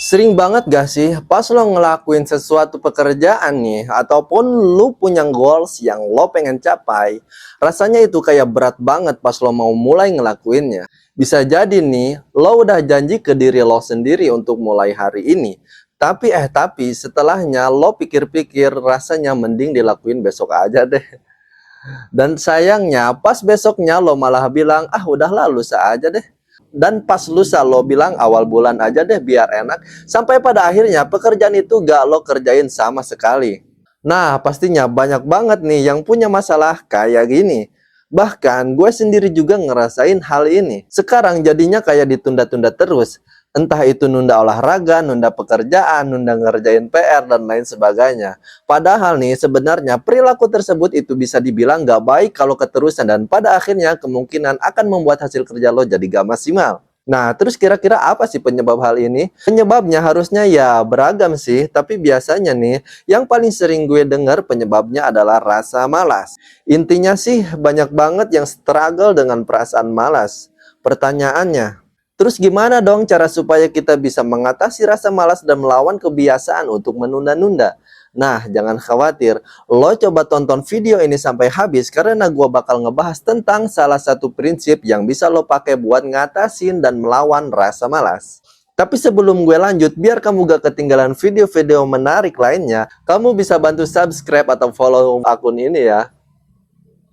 Sering banget gak sih pas lo ngelakuin sesuatu pekerjaan nih ataupun lu punya goals yang lo pengen capai, rasanya itu kayak berat banget pas lo mau mulai ngelakuinnya. Bisa jadi nih lo udah janji ke diri lo sendiri untuk mulai hari ini, tapi setelahnya lo pikir-pikir rasanya mending dilakuin besok aja deh. Dan sayangnya pas besoknya lo malah bilang, ah udahlah lusa aja deh. Dan pas lusa lo bilang awal bulan aja deh biar enak. Sampai pada akhirnya pekerjaan itu gak lo kerjain sama sekali. Nah pastinya banyak banget nih yang punya masalah kayak gini. Bahkan gue sendiri juga ngerasain hal ini. Sekarang jadinya kayak ditunda-tunda terus. Entah itu nunda olahraga, nunda pekerjaan, nunda ngerjain PR, dan lain sebagainya. Padahal nih sebenarnya perilaku tersebut itu bisa dibilang gak baik kalau keterusan dan pada akhirnya kemungkinan akan membuat hasil kerja lo jadi gak maksimal. Nah, terus kira-kira apa sih penyebab hal ini? Penyebabnya harusnya ya beragam sih, tapi biasanya nih yang paling sering gue dengar penyebabnya adalah rasa malas. Intinya sih banyak banget yang struggle dengan perasaan malas. Pertanyaannya, terus gimana dong cara supaya kita bisa mengatasi rasa malas dan melawan kebiasaan untuk menunda-nunda? Nah, jangan khawatir, lo coba tonton video ini sampai habis karena gua bakal ngebahas tentang salah satu prinsip yang bisa lo pakai buat ngatasin dan melawan rasa malas. Tapi sebelum gue lanjut, biar kamu gak ketinggalan video-video menarik lainnya, kamu bisa bantu subscribe atau follow akun ini ya.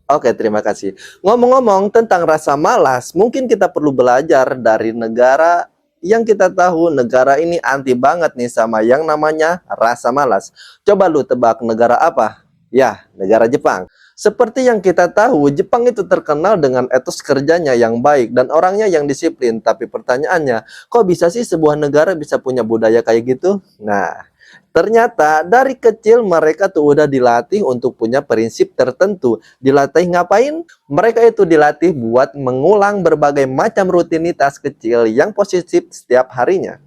Oke, terima kasih. Ngomong-ngomong tentang rasa malas, mungkin kita perlu belajar dari negara yang kita tahu negara ini anti banget nih sama yang namanya rasa malas. Coba lu tebak negara apa? Ya, negara Jepang. Seperti yang kita tahu, Jepang itu terkenal dengan etos kerjanya yang baik dan orangnya yang disiplin. Tapi pertanyaannya, kok bisa sih sebuah negara bisa punya budaya kayak gitu? Nah, ternyata dari kecil mereka tuh udah dilatih untuk punya prinsip tertentu. Dilatih ngapain? Mereka itu dilatih buat mengulang berbagai macam rutinitas kecil yang positif setiap harinya.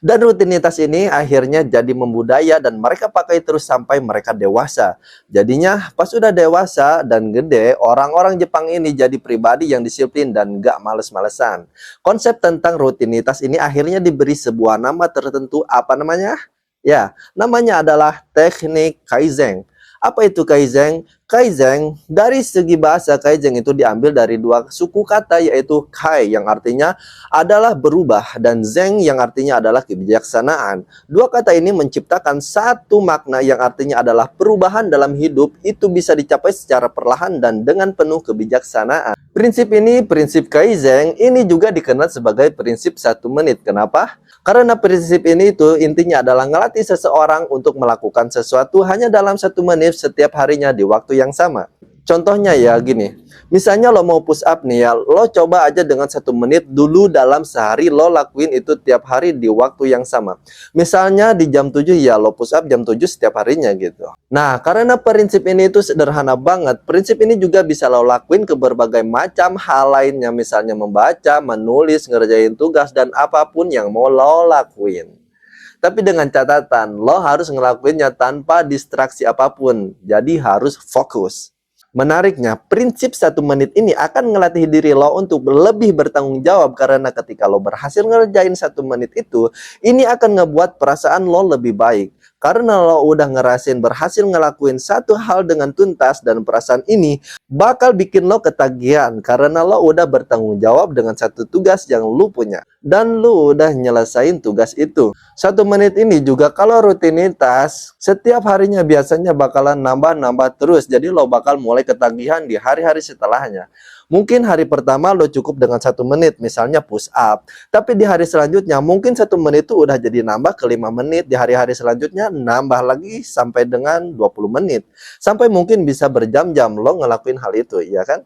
Dan rutinitas ini akhirnya jadi membudaya dan mereka pakai terus sampai mereka dewasa. Jadinya pas udah dewasa dan gede, orang-orang Jepang ini jadi pribadi yang disiplin dan gak males-malesan. Konsep tentang rutinitas ini akhirnya diberi sebuah nama tertentu, apa namanya? Ya, namanya adalah teknik Kaizen. Apa itu Kaizen? Kaizen dari segi bahasa Kaizen itu diambil dari dua suku kata yaitu Kai yang artinya adalah berubah dan Zen yang artinya adalah kebijaksanaan. Dua kata ini menciptakan satu makna yang artinya adalah perubahan dalam hidup itu bisa dicapai secara perlahan dan dengan penuh kebijaksanaan. Prinsip ini, prinsip Kaizen, ini juga dikenal sebagai prinsip 1 menit. Kenapa? Karena prinsip ini itu intinya adalah ngelatih seseorang untuk melakukan sesuatu hanya dalam 1 menit setiap harinya di waktu yang sama. Contohnya ya gini, misalnya lo mau push up nih ya, lo coba aja dengan 1 menit dulu dalam sehari, lo lakuin itu tiap hari di waktu yang sama. Misalnya di jam 7 ya lo push up jam 7 setiap harinya gitu. Nah, karena prinsip ini itu sederhana banget, prinsip ini juga bisa lo lakuin ke berbagai macam hal lainnya, misalnya membaca, menulis, ngerjain tugas, dan apapun yang mau lo lakuin. Tapi dengan catatan, lo harus ngelakuinnya tanpa distraksi apapun, jadi harus fokus. Menariknya, prinsip 1 menit ini akan ngelatih diri lo untuk lebih bertanggung jawab karena ketika lo berhasil ngerjain 1 menit itu, ini akan ngebuat perasaan lo lebih baik. Karena lo udah ngerasain berhasil ngelakuin satu hal dengan tuntas dan perasaan ini bakal bikin lo ketagihan karena lo udah bertanggung jawab dengan satu tugas yang lo punya. Dan lo udah nyelesain tugas itu. 1 menit ini juga kalau rutinitas, setiap harinya biasanya bakalan nambah-nambah terus. Jadi lo bakal mulai ketagihan di hari-hari setelahnya. Mungkin hari pertama lo cukup dengan 1 menit, misalnya push up. Tapi di hari selanjutnya mungkin 1 menit itu udah jadi nambah ke 5 menit. Di hari-hari selanjutnya nambah lagi sampai dengan 20 menit. Sampai mungkin bisa berjam-jam lo ngelakuin hal itu, ya kan?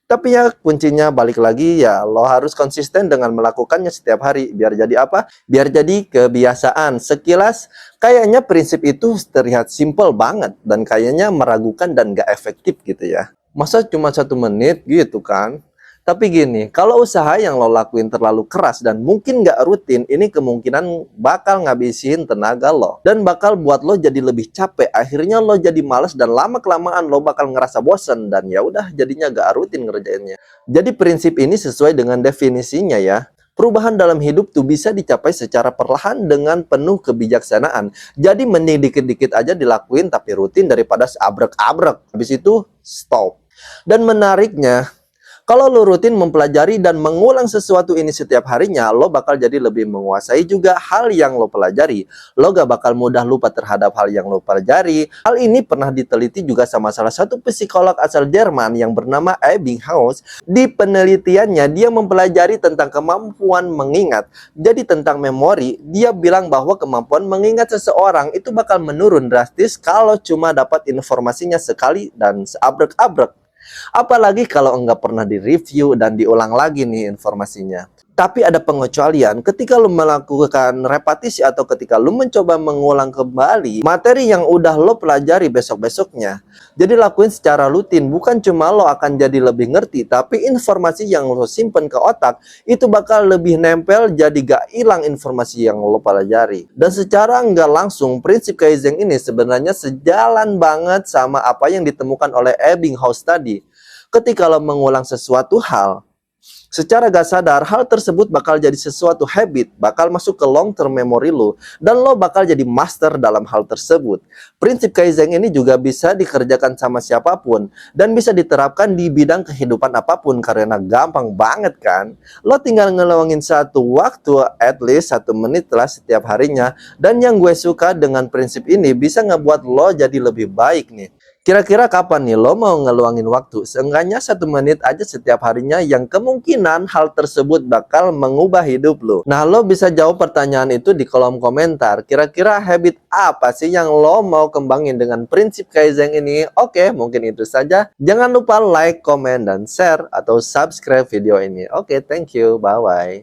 Tapi ya kuncinya balik lagi ya lo harus konsisten dengan melakukannya setiap hari. Biar jadi apa? Biar jadi kebiasaan. Sekilas kayaknya prinsip itu terlihat simple banget dan kayaknya meragukan dan gak efektif gitu ya. Masa cuma 1 menit gitu kan? Tapi gini, kalau usaha yang lo lakuin terlalu keras dan mungkin gak rutin, ini kemungkinan bakal ngabisin tenaga lo. Dan bakal buat lo jadi lebih capek. Akhirnya lo jadi males dan lama-kelamaan lo bakal ngerasa bosen. Dan ya udah jadinya gak rutin ngerjainnya. Jadi prinsip ini sesuai dengan definisinya ya. Perubahan dalam hidup tuh bisa dicapai secara perlahan dengan penuh kebijaksanaan. Jadi mending dikit-dikit aja dilakuin tapi rutin daripada abrek-abrek. Habis itu stop. Dan menariknya, kalau lo rutin mempelajari dan mengulang sesuatu ini setiap harinya, lo bakal jadi lebih menguasai juga hal yang lo pelajari. Lo gak bakal mudah lupa terhadap hal yang lo pelajari. Hal ini pernah diteliti juga sama salah satu psikolog asal Jerman yang bernama Ebbinghaus. Di penelitiannya, dia mempelajari tentang kemampuan mengingat. Jadi tentang memori, dia bilang bahwa kemampuan mengingat seseorang itu bakal menurun drastis kalau cuma dapat informasinya sekali dan seabrek-abrek. Apalagi kalau enggak pernah direview dan diulang lagi nih informasinya. Tapi ada pengecualian ketika lu melakukan repetisi atau ketika lu mencoba mengulang kembali materi yang udah lo pelajari besok-besoknya. Jadi lakuin secara rutin, bukan cuma lo akan jadi lebih ngerti, tapi informasi yang lo simpen ke otak itu bakal lebih nempel, jadi gak hilang informasi yang lo pelajari. Dan secara nggak langsung, prinsip Kaizen ini sebenarnya sejalan banget sama apa yang ditemukan oleh Ebbinghaus tadi. Ketika lo mengulang sesuatu hal, secara gak sadar, hal tersebut bakal jadi sesuatu habit, bakal masuk ke long term memory lo, dan lo bakal jadi master dalam hal tersebut. Prinsip Kaizen ini juga bisa dikerjakan sama siapapun, dan bisa diterapkan di bidang kehidupan apapun, karena gampang banget kan? Lo tinggal ngeluangin satu waktu, at least 1 menit lah setiap harinya, dan yang gue suka dengan prinsip ini bisa ngebuat lo jadi lebih baik nih. Kira-kira kapan nih lo mau ngeluangin waktu? Seenggaknya 1 menit aja setiap harinya yang kemungkinan hal tersebut bakal mengubah hidup lo. Nah, lo bisa jawab pertanyaan itu di kolom komentar. Kira-kira habit apa sih yang lo mau kembangin dengan prinsip Kaizen ini? Oke, mungkin itu saja. Jangan lupa like, komen, dan share atau subscribe video ini. Oke, thank you. Bye-bye.